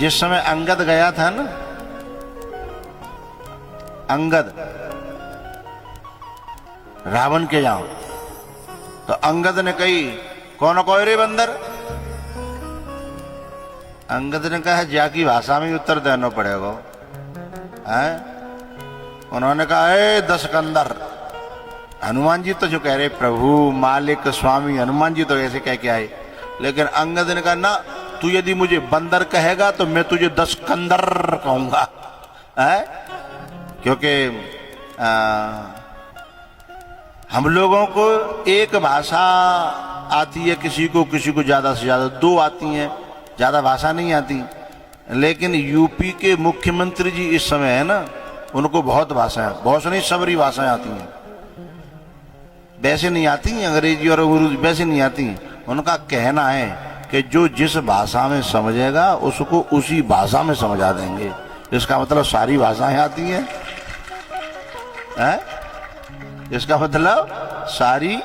जिस समय अंगद गया था ना, अंगद रावण के यहां, तो अंगद ने कही कौन कोई रे बंदर। अंगद ने कहा जा की भाषा में उत्तर देना पड़ेगा। हैं? उन्होंने कहा ए दशकंदर। हनुमान जी तो जो कह रहे प्रभु मालिक स्वामी, हनुमान जी तो ऐसे कह के आए, लेकिन अंगद ने कहा ना, तू यदि मुझे बंदर कहेगा तो मैं तुझे दशकंदर कहूंगा। क्योंकि हम लोगों को एक भाषा आती है, किसी को ज्यादा से ज्यादा दो आती हैं, ज्यादा भाषा नहीं आती। लेकिन यूपी के मुख्यमंत्री जी इस समय है ना, उनको बहुत भाषाएं, बहुत नहीं सबरी भाषाएं आती हैं। वैसे नहीं आती हैं, अंग्रेजी और उर्दू वैसे नहीं आती। उनका कहना है कि जो जिस भाषा में समझेगा उसको उसी भाषा में समझा देंगे। इसका मतलब सारी भाषाएं आती हैं, इसका मतलब सारी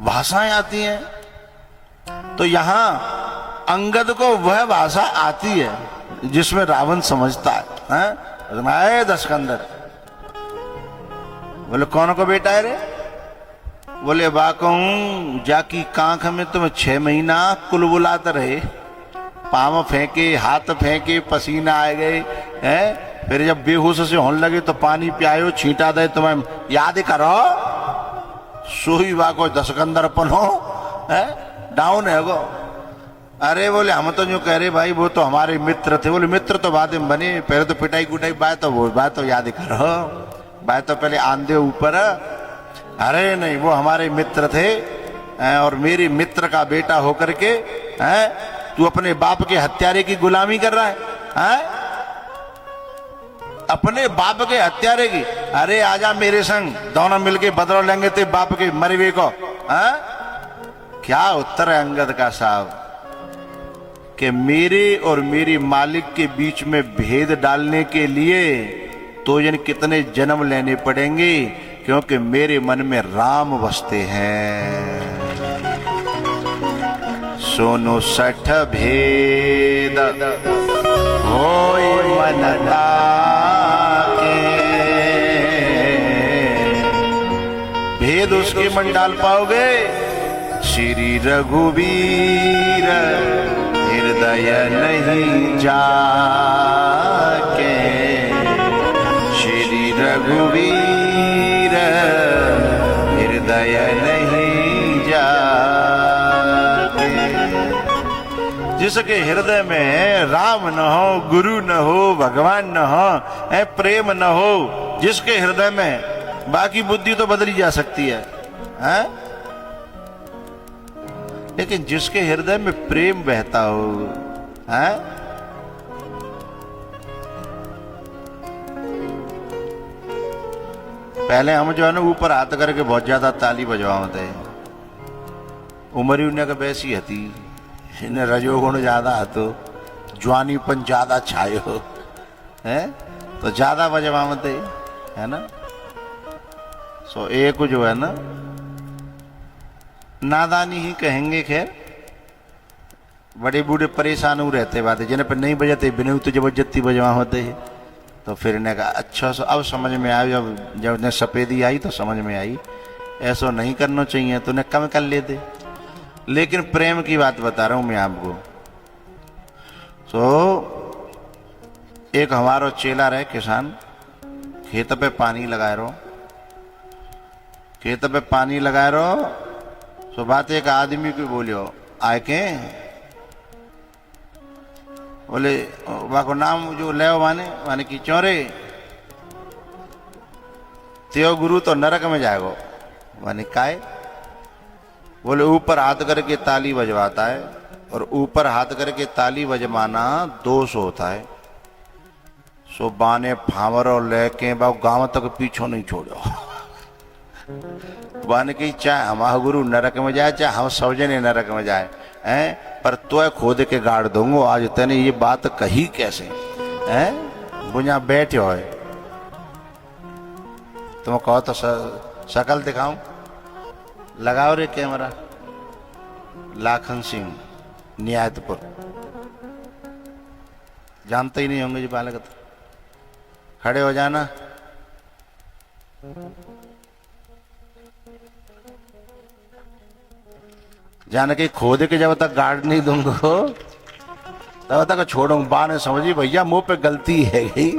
भाषाएं आती हैं। तो यहां अंगद को वह भाषा आती है जिसमें रावण समझता है। दशकंदर बोले कौन को बेटा है रे? बोले बा कहूं जाकी कांख में तुम 6 महीना कुलबुलात रहे, पाँव फेंके, हाथ फेंके, पसीना आ गए हैं, फिर जब बेहोश से होने लगे तो पानी पियायो, छींटा दे, तुम्हें याद करो सोई बा को दशकंदरपन हो है, डाउन है गो। अरे बोले हम तो जो कह रहे भाई वो तो हमारे मित्र थे। बोले मित्र तो बाद में बने, पहले तो पिटाई कुटाई बात तो वो बात तो याद करो, बात तो पहले आंधे ऊपर। अरे नहीं वो हमारे मित्र थे और मेरे मित्र का बेटा होकर के तू अपने बाप के हत्यारे की गुलामी कर रहा है? अपने बाप के हत्यारे की? अरे आजा मेरे संग, दोनों मिलके बदला लेंगे ते बाप के मरवे को। क्या उत्तर है अंगद का साहब कि मेरे और मेरे मालिक के बीच में भेद डालने के लिए तो जन कितने जन्म लेने पड़ेंगे, क्योंकि मेरे मन में राम बसते हैं। सोनो 60 भेद होय मन लागे, भेद उसके मन डाल पाओगे श्री रघुवीर हृदय नहीं जाके, श्री रघुवीर हृदय नहीं जाके। जिसके हृदय में राम न हो, गुरु न हो, भगवान न हो, प्रेम न हो, जिसके हृदय में, बाकी बुद्धि तो बदली जा सकती है, लेकिन जिसके हृदय में प्रेम बहता हो, पहले हम जो है ना ऊपर हाथ करके बहुत ज्यादा ताली बजवाते हैं। उम्र ही उन्हें का वैसी हती, इन्हें रजोगुण ज्यादा हतो, जवानीपन ज्यादा छायो है तो ज्यादा बजवाते है ना। सो एक जो है ना नादानी ही कहेंगे। खैर बड़े बूढ़े परेशान हो रहते बातें, जिन्हें पर नहीं बजाते बिना तो जबरदस्ती बजवा होते हैं। तो फिर इन्हें कहा अच्छा सो अब समझ में आया, जब उन्हें सफेदी आई तो समझ में आई ऐसा नहीं करना चाहिए, तो उन्हें कम कर लेते। लेकिन प्रेम की बात बता रहा हूं मैं आपको। तो एक हमारा चेला रहे किसान, खेत पे पानी लगाए रहो, खेत पे पानी लगाए रहो। तो बात एक आदमी को बोलियो आए के, बोले वाको नाम जो ले माने कि चौरे त्यो गुरु तो नरक में जाएगो। माने काय? बोले ऊपर हाथ करके ताली बजवाता है, और ऊपर हाथ करके ताली बजवाना दोष होता है। सो बाने फावरो लेके बाव गांव तक पीछो नहीं छोड़ो। बाने की चाहे हमारा गुरु नरक में जाए, चाहे हम सब जने नरक में जाए, पर तो खोद के गाड़ दूंगो। आज तने ये बात कही कैसे? बुझा बैठे हो, तुम कहो तो शकल दिखाऊं? लगाओ रे कैमरा। लाखन सिंह नियायतपुर जानते ही नहीं होंगे जी बालक तो। खड़े हो जाना। जान के खोद के जब तक गाड़ नहीं दूंगा तब तक छोड़ूंगा। बा ने समझी भैया मुंह पे गलती है गई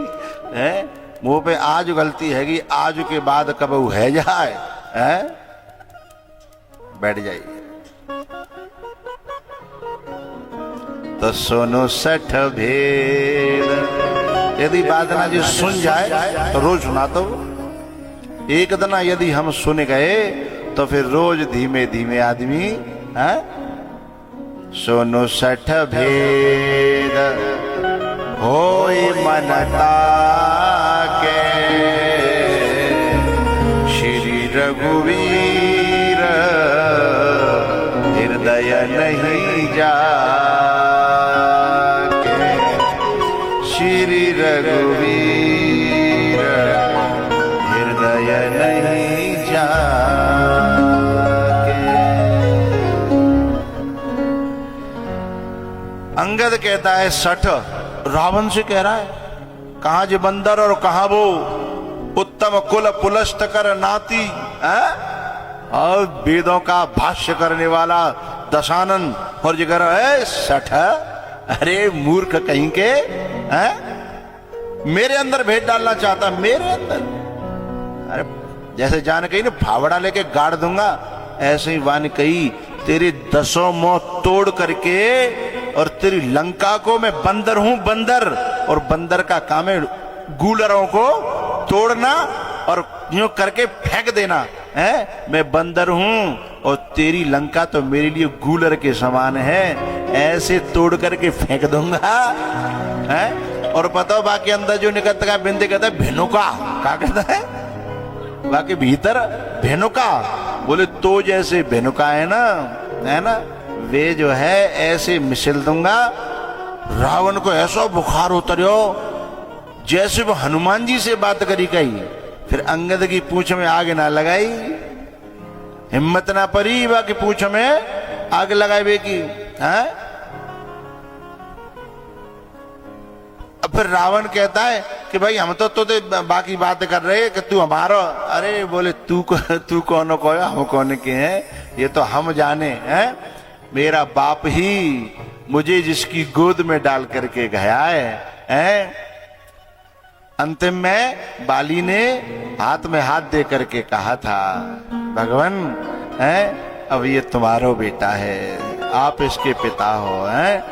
है, मुंह पे आज गलती हैगी, आज के बाद कब वो है जाए है। बैठ जाइए। तो सुनो सठ भेद। यदि बात ना जी सुन जाए तो रोज सुना तो एक दिन यदि हम सुन गए तो फिर रोज धीमे धीमे आदमी है। सुनो सठ भेद होय मनता के श्री रघुवीर हृदय नहीं जाके। श्री रघुवीर हृदय नहीं जाके। अंगद कहता है सठ, रावण से कह रहा है कहां जे बंदर और कहां वो उत्तम कुल पुलस्त कर नाती है। और वेदों का भाष्य करने वाला दशानन और जिगर है सठ। अरे मूर्ख कहीं के है, मेरे अंदर भेद डालना चाहता, मेरे अंदर। अरे जैसे जान कही ना फावड़ा लेके गाड़ दूंगा, ऐसे ही वान कही तेरे 10 मुंह तोड़ करके और तेरी लंका को मैं बंदर हूं बंदर, और बंदर का काम है गूलरों को तोड़ना और यूं करके फेंक देना है। मैं बंदर हूं और तेरी लंका तो मेरे लिए गूलर के समान है, ऐसे तोड़ करके फेंक दूंगा है। और पता हो बाकी अंदर जो निकलता है बिंदे कहता है भेनुका, क्या कहता है बाकी भीतर भेनुका। बोले तो जैसे भेनुका है ना वे जो है ऐसे मिसल दूंगा। रावण को ऐसा बुखार उतरियो जैसे वो हनुमान जी से बात करी कही। फिर अंगद की पूंछ में आग ना लगाई, हिम्मत ना परी बाकी पूंछ में आग लगाए बे की है। अब फिर रावण कहता है कि भाई हम तो बाकी बात कर रहे कि तू हमारा। अरे बोले तू कौन को हम कौन के हैं ये तो हम जाने हैं। मेरा बाप ही मुझे जिसकी गोद में डाल करके गया है। अंतिम में बाली ने हाथ में हाथ दे करके कहा था भगवान है अब ये तुम्हारा बेटा है, आप इसके पिता हो हैं।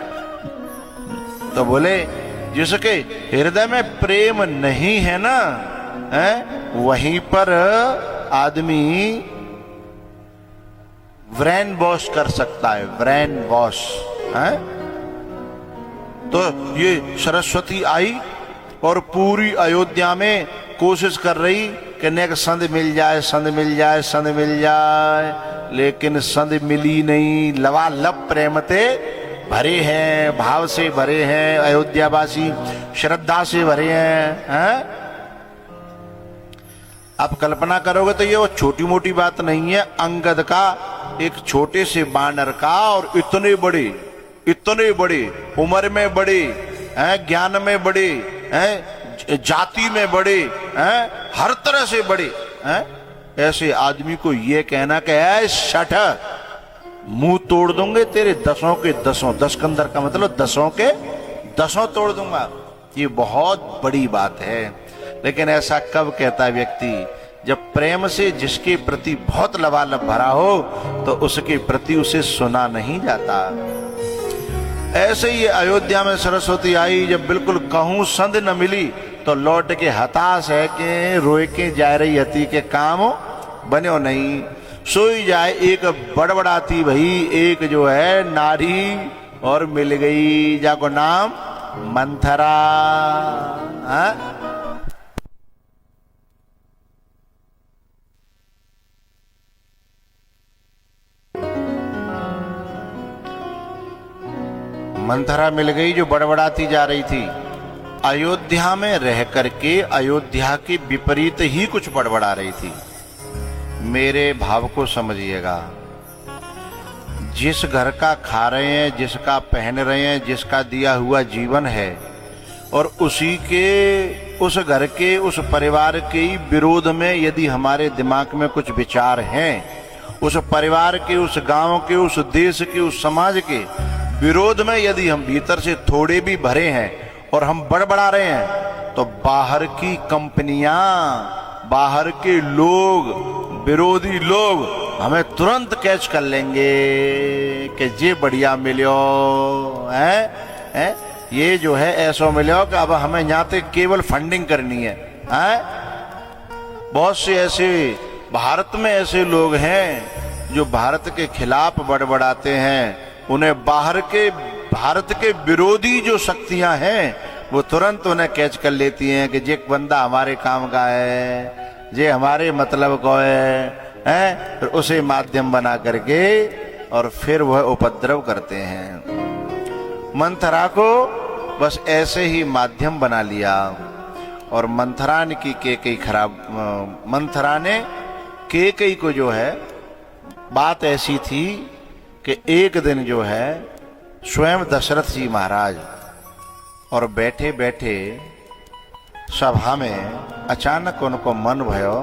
तो बोले जिसके हृदय में प्रेम नहीं है ना है, वहीं पर आदमी ब्रेन वॉश कर सकता है, ब्रेन वॉश है। तो ये सरस्वती आई और पूरी अयोध्या में कोशिश कर रही कि नेक संध मिल जाए, संध मिल जाए, संध मिल जाए, लेकिन संध मिली नहीं। लवालब प्रेमते भरे हैं, भाव से भरे हैं, अयोध्यावासी श्रद्धा से भरे हैं। आप कल्पना करोगे तो ये वो छोटी मोटी बात नहीं है। अंगद का एक छोटे से बानर का और इतने बड़े उम्र में बड़े हैं, ज्ञान में बड़े हैं, जाति में बड़े हैं, हर तरह से बड़े हैं, ऐसे आदमी को ये कहना कि ऐ शठ मुंह तोड़ दूंगे तेरे 10 के 10, 10 कंदर का मतलब 10 के 10 तोड़ दूंगा। ये बहुत बड़ी बात है। लेकिन ऐसा कब कहता है व्यक्ति जब प्रेम से जिसके प्रति बहुत लबालब भरा हो तो उसके प्रति उसे सुना नहीं जाता। ऐसे ही अयोध्या में सरस्वती आई, जब बिल्कुल कहूं संध न मिली तो लौट के हताश है कि रोए के जा रही हती के काम बनो नहीं। सोई जाए एक बड़बड़ाती भाई एक जो है नारी और मिल गई जाको नाम मंथरा। मंथरा मिल गई जो बड़बड़ाती जा रही थी। अयोध्या में रह करके अयोध्या के विपरीत ही कुछ बड़बड़ा रही थी। मेरे भाव को समझिएगा, जिस घर का खा रहे हैं, जिसका पहन रहे हैं, जिसका दिया हुआ जीवन है, और उसी के, उस घर के, उस परिवार के ही विरोध में यदि हमारे दिमाग में कुछ विचार हैं, उस परिवार के, उस गांव के, उस देश के, उस समाज के विरोध में यदि हम भीतर से थोड़े भी भरे हैं और हम बड़बड़ा रहे हैं, तो बाहर की कंपनियां, बाहर के लोग, विरोधी लोग हमें तुरंत कैच कर लेंगे कि ये बढ़िया मिलो है, ये जो है ऐसा मिलो कि अब हमें यहाँ तक केवल फंडिंग करनी है। बहुत से ऐसे भारत में ऐसे लोग हैं जो भारत के खिलाफ बड़बड़ाते हैं, उन्हें भारत के विरोधी जो शक्तियां हैं वो तुरंत उन्हें कैच कर लेती हैं कि ये बंदा हमारे काम का है, ये हमारे मतलब को है, फिर उसे माध्यम बना करके और फिर वह उपद्रव करते हैं। मंथरा को बस ऐसे ही माध्यम बना लिया और मंथरा ने की केकई खराब, मंथरा ने केकई को जो है, बात ऐसी थी कि एक दिन जो है स्वयं दशरथ जी महाराज और बैठे बैठे सभा में अचानक उनको मन भयो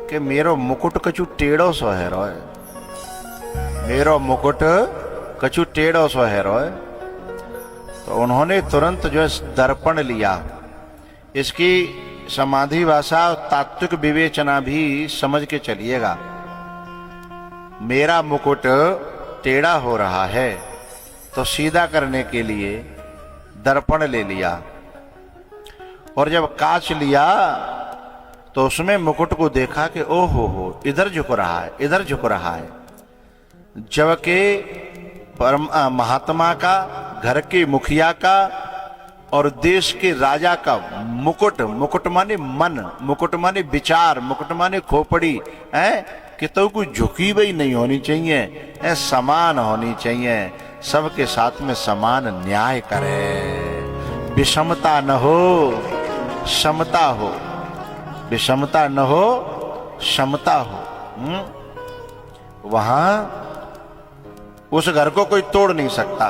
कि मेरो मुकुट कछु टेढ़ो सो है रोय, मेरो मुकुट कछु टेढ़ो सो है रोय। तो उन्होंने तुरंत जो है दर्पण लिया। इसकी समाधि भाषा और तात्विक विवेचना भी समझ के चलिएगा। मेरा मुकुट टेढ़ा हो रहा है तो सीधा करने के लिए दर्पण ले लिया, और जब कांच लिया तो उसमें मुकुट को देखा कि ओहो हो, इधर झुक रहा है, इधर झुक रहा है। जबकि परम महात्मा का, घर के मुखिया का और देश के राजा का मुकुट, मुकुट माने मन, मुकुट माने विचार, मुकुट माने खोपड़ी है कि तो कोई झुकी हुई नहीं होनी चाहिए, समान होनी चाहिए, सबके साथ में समान न्याय करे, विषमता न हो समता हो, विषमता न हो समता हो। वहां उस घर को कोई तोड़ नहीं सकता।